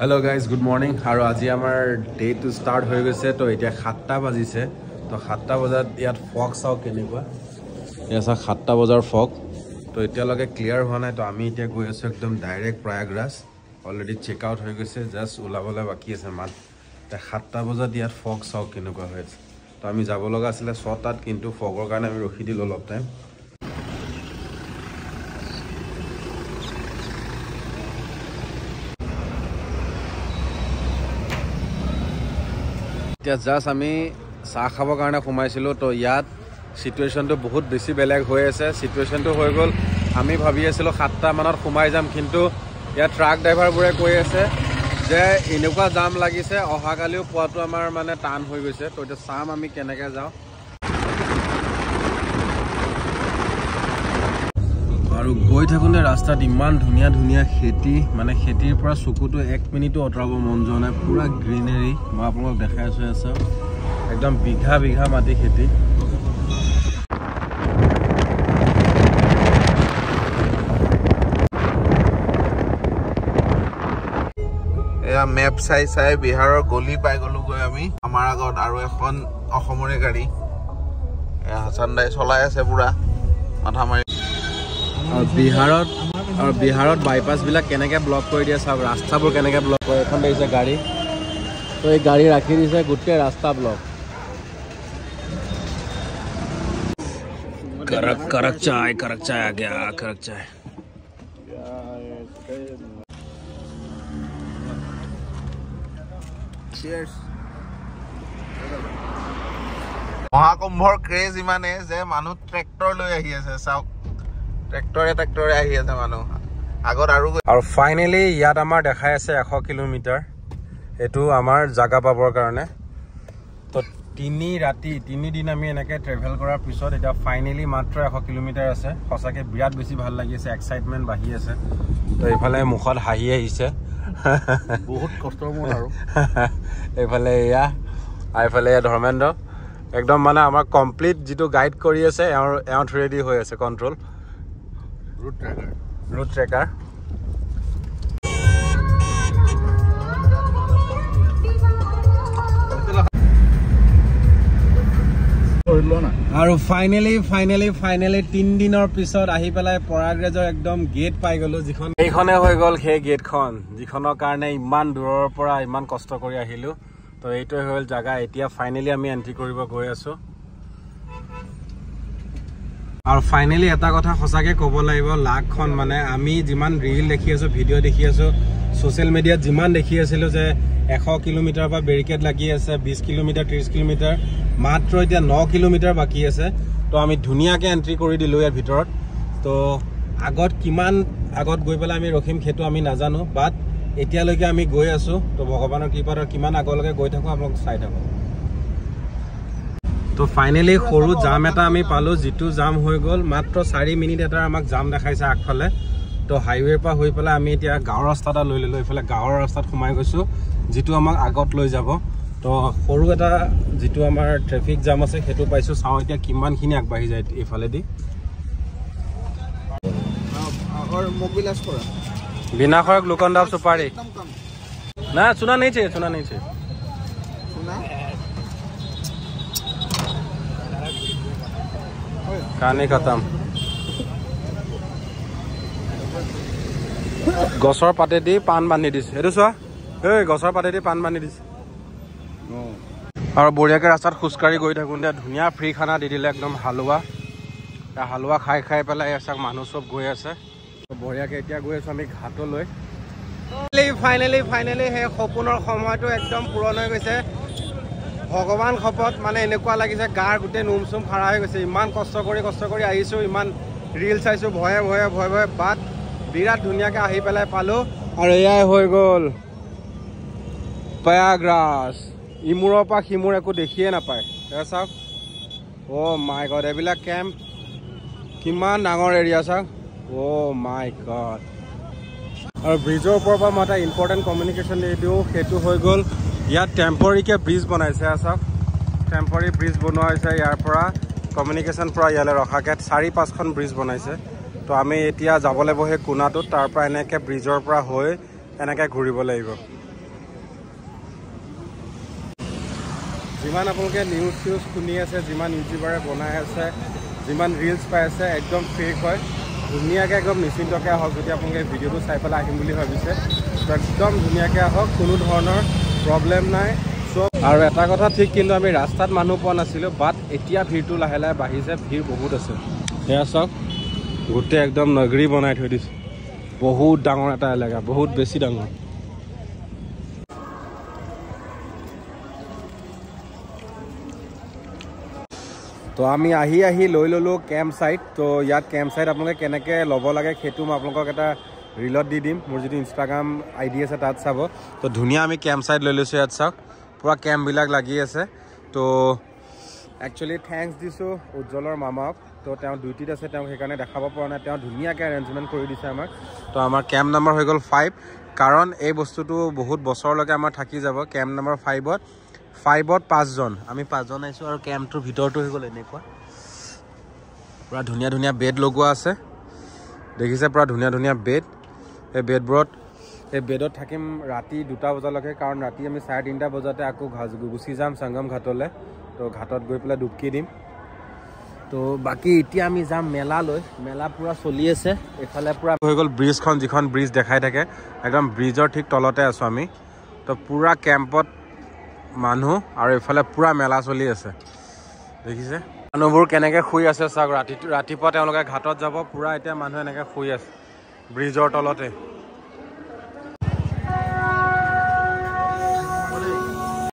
Hello guys, good morning. Aru aji amar day to start hoye goise to etia 7টা বাজিছে to 7টা বজাত ইয়াত fog চাও কেনেকুৱা এসা 7টা বজাৰ ফগ to এতিয়া লগে ক্লিয়াৰ হোৱা নাই to আমি এতিয়া গৈ আছো একদম direct Prayagraj already check out হৈ গৈছে জাস্ট ওলাবলে বাকি আছে মান 7টা বজাত ইয়াত ফগ চাও কেনেকুৱা হৈছে to আমি যাব লগা আছিল 6টাত কিন্তু ফগৰ কাৰণে আমি ৰখি দিলো অলপ টাইম এতিয়া জাস্ট আমি চাহ খাবৰ কাৰণে সোমাইছিলো তো ইয়াত সিচুৱেশনটো বহুত বেছি বেলেগ হৈ আছে সিচুৱেশনটো হৈ গল আমি ভাবি আছিলো 7টা মানত সোমাই যাম কিন্তু ইয়াত ট্ৰাক ড্ৰাইভাৰবোৰে কৈ আছে যে এনেকুৱা জাম লাগিছে অহাকালিও পোৱাটো আমাৰ মানে টান হৈ গৈছে তো এটা চাম আমি কেনেকৈ যাওঁ আৰু গৈ থাকোঁতে ৰাস্তাত ইমান ধুনীয়া ধুনীয়া খেতি মানে খেতিৰ পৰা চকুটো 1 মিনিটো অতৰাব মন যোৱা নাই পুৰা গ্ৰীনাৰী মই আপোনাক দেখাই আছো একদম বিঘা বিঘা মাটি খেতি এয়া মেপ চাই চাই বিহাৰৰ গলি পাই গলো গৈ আমি আমাৰ আগত আৰু এখন অসমৰে গাড়ী হাসান দাই চলাই আছে পুৰা মাথা মাৰি আৰু বিহাৰত বাইপাছ বিলাক কেনেকৈ ব্লক কৰি দিয়ে সব ৰাস্তাবোৰ কেনেকৈ ব্লক কৰে এখন দেখিছে গাড়ী তো এই গাড়ী ৰাখি দিছে গোটেই ৰাস্তা ব্লক करक चाय आ गया करक चाय মহাকুম্ভৰ ক্ৰেজ ইমানে যে মানুহ ট্ৰেক্টৰ লৈ আহি আছে চাওক ট্ৰেক্টৰে আহি আছে মানুহ আগত আৰু ফাইনেলি ইয়াত আমাৰ দেখাই আছে 100 কিলোমিটাৰ এটো আমাৰ জাগা পাবৰ কাৰণে তো 3 দিন আমি এনেকৈ ট্ৰেভেল কৰাৰ পিছত এটা ফাইনেলি মাত্ৰ 100 কিলোমিটাৰ আছে সঁচাকে বিৰাট বেছি ভাল লাগি আছে এক্সাইটমেন্ট বাঢ়ি আছে তো এইফালে মুখত হাঁহি আহিছে বহুত কষ্টৰ মোৰ আৰু এইফালে এইফালে ধৰ্মেন্দ্ৰ একদম মানে আমাৰ কমপ্লিট যেটো গাইড কৰি আছে এওঁ ৰেডি হৈ আছে কন্ট্ৰোল ৰুট ট্ৰেকাৰ আৰু ফাইনেলি 3 দিনৰ পিছত আহি পেলাই প্ৰয়াগৰাজৰ একদম গেট পাই গলো যিখন এইখনে হৈ গল সেই গেটখন যিখনৰ কাৰণে ইমান দূৰৰ পৰা ইমান কষ্ট কৰি আহিলো তো এইটোৱে হ'ল জাগা এতিয়া ফাইনেলি আমি এন্ট্ৰি কৰিব গৈ আছো আৰু ফাইনেলি এটা কথা সঁচাকে ক'ব লাগিব লাখখন মানে আমি যিমান ৰীল দেখি আছো ভিডিঅ' দেখি আছো সোশ্যাল মিডিয়াত যিমান দেখি আছিলো যে 100 কিলোমিটাৰ পৰা বেৰিকেড লাগি আছে 20 কিলোমিটাৰ 30 কিলোমিটাৰ মাত্ৰ এতিয়া 9 কিলোমিটাৰ বাকি আছে তো আমি ধুনীয়াকে এন্ট্ৰি কৰি দিলো ইয়াৰ ভিতৰত তো আগত কিমান আগত গৈ পেলাই আমি ৰখিম খেটো আমি নাজানো বাট এতিয়ালৈকে আমি গৈ আছো তো ভগৱানৰ কৃপাত কিমান আগলৈকে গৈ থাকো আপোনাক চাই থাকো তো ফাইনেলি সৰু জাম এটা আমি পালো যেটো জাম হৈ গল মাত্ৰ 4 মিনিট এটা আমাক জাম দেখাইছে আগফালে তো হাইৱেৰ পৰা হৈ পেলাই আমি এতিয়া গাঁৱৰ ৰাস্তাটা লৈ ললো ইফালে গাঁৱৰ ৰাস্তাত সোমাই গৈছো যেটো আমাক আগত লৈ যাব তো সৰু এটা যেটো আমাৰ ট্ৰাফিক জাম আছে হেতু পাইছো চাও এতিয়া কিমানখিনি আগবাঢ়ি যায় ইফালে দি और मोबिलास करा बिना खर ग्लूकॉन डी सुपारी ना सुना नहीं चाहिए सुना कहानी खत्म गसर पाते दी पान बांधि दिस हेतु चोआ गसर पाते दी पान बांधि दिस और बढियाके रास्तात खुसकारि गई थाकोंते धुनिया फ्री खाना দি দিলে একদম হালুৱা খাই পেলাই এসাক মানুহ সব গৈ আছে বঢ়িয়াকে এতিয়া গৈ আছো আমি ঘাটলৈ ফাইনেলি হে সপোনৰ সময়টো একদম পূৰণ হৈ গৈছে ভগৱান খপত মানে এনেকুৱা লাগিছে গাৰ গুটে নুমসুম খাৰা হৈ গৈছে ইমান কষ্ট কৰি আহিছো ইমান ৰীল চাইছো ভয়ে বাট বিৰাট ধুনীয়াকে আহি পেলাই পালো আৰু এয়াই হৈ গল প্ৰয়াগৰাজ ইমূৰৰ পৰা সিমূৰ একো দেখিয়ে নাপায় চাওক ও মাই গড এইবিলাক কেম্প কিমান ডাঙৰ এৰিয়া চাওক ও মাই গড আৰু ব্ৰিজৰ ওপৰৰ পৰা মই এটা ইম্পৰ্টেণ্ট কমিউনিকেশ্যন দি দিওঁ সেইটো হৈ গ'ল ইয়াত টেম্পৰাৰীকে ব্ৰিজ বনাইছে চাওক টেম্পৰাৰী ব্ৰিজ বনোৱা হৈছে ইয়াৰ পৰা কমিউনিকেশ্যন পৰা ইয়ালৈ ৰখাকে 4-5খন ব্ৰিজ বনাইছে তো আমি এতিয়া যাব লাগিব সেই কোনাটোত তাৰ পৰা এনেকৈ ব্ৰিজৰ পৰা হৈ এনেকৈ ঘূৰিব লাগিব যিমান আপোনালোকে নিউজ শুনি আছে, যিমান ইউটিউবাৰে বনাই আছে, যিমান ৰিলছ পাই আছে, একদম ফেক হয়। ধুনীয়াকৈ একদম নিশ্চিন্তকৈ আহক। যদি আপোনালোকে ভিডিঅ'টো চাই পেলাই আহিম বুলি ভাবিছে, তো একদম ধুনীয়াকৈ আহক, কোনো ধৰণৰ প্ৰব্লেম নাই। চব আৰু এটা কথা ঠিক, কিন্তু আমি ৰাস্তাত মানুহ পোৱা নাছিলোঁ, বাট এতিয়া ভিৰটো লাহে লাহে বাঢ়িছে, ভিৰ বহুত আছে। সেয়া চাওক, গোটেই একদম নগৰী বনাই থৈ দিছে। বহুত ডাঙৰ এটা এলেকা, বহুত বেছি ডাঙৰ। তো আমি আহি লৈ ল'লোঁ কেম্প ছাইট। তো ইয়াত কেম্প ছাইট আপোনালোকে কেনেকৈ ল'ব লাগে সেইটো মই আপোনালোকক এটা ৰিলত দি দিম। মোৰ যিটো ইনষ্টাগ্ৰাম ID আছে তাত চাব। তো ধুনীয়া আমি কেম্প ছাইট লৈ লৈছোঁ। ইয়াত চাওক পূৰা কেম্পবিলাক লাগি আছে। তো একচুৱেলি থেংকছ দিছোঁ উজ্জ্বলৰ মামাক। তো তেওঁ ডিউটিত আছে, তেওঁক সেইকাৰণে দেখাব পৰা নাই। তেওঁ ধুনীয়াকৈ এৰেঞ্জমেণ্ট কৰি দিছে আমাক। তো আমাৰ কেম্প নম্বৰ হৈ গ'ল 5, কাৰণ এই বস্তুটো বহুত বছৰলৈকে আমাৰ থাকি যাব। কেম্প নম্বৰ 5ত 5জন, আমি 5জন আহিছোঁ। আৰু কেম্পটোৰ ভিতৰটো হৈ গ'ল এনেকুৱা, পূৰা ধুনীয়া ধুনীয়া বেড লগোৱা আছে, দেখিছে? পূৰা ধুনীয়া ধুনীয়া বেড। এই বেডত থাকিম ৰাতি 2টা বজালৈকে, কাৰণ ৰাতি আমি 3:30 বজাতে আকৌ গুচি যাম সংগম ঘাটলৈ। তো ঘাটত গৈ পেলাই ডুবকি দিম। তো বাকী এতিয়া আমি যাম মেলালৈ। মেলা পূৰা চলি আছে। এইফালে পূৰা হৈ গ'ল ব্ৰিজখন, যিখন ব্ৰিজ দেখাই থাকে, একদম ব্ৰিজৰ ঠিক তলতে আছোঁ আমি। তো পূৰা কেম্পত মানুহ, আৰু এইফালে পূৰা মেলা চলি আছে, দেখিছে? মানুহবোৰ কেনেকৈ শুই আছে চাওক। ৰাতিপুৱা তেওঁলোকে ঘাটত যাব, পূৰা এতিয়া মানুহ এনেকৈ শুই আছে ব্ৰিজৰ তলতে।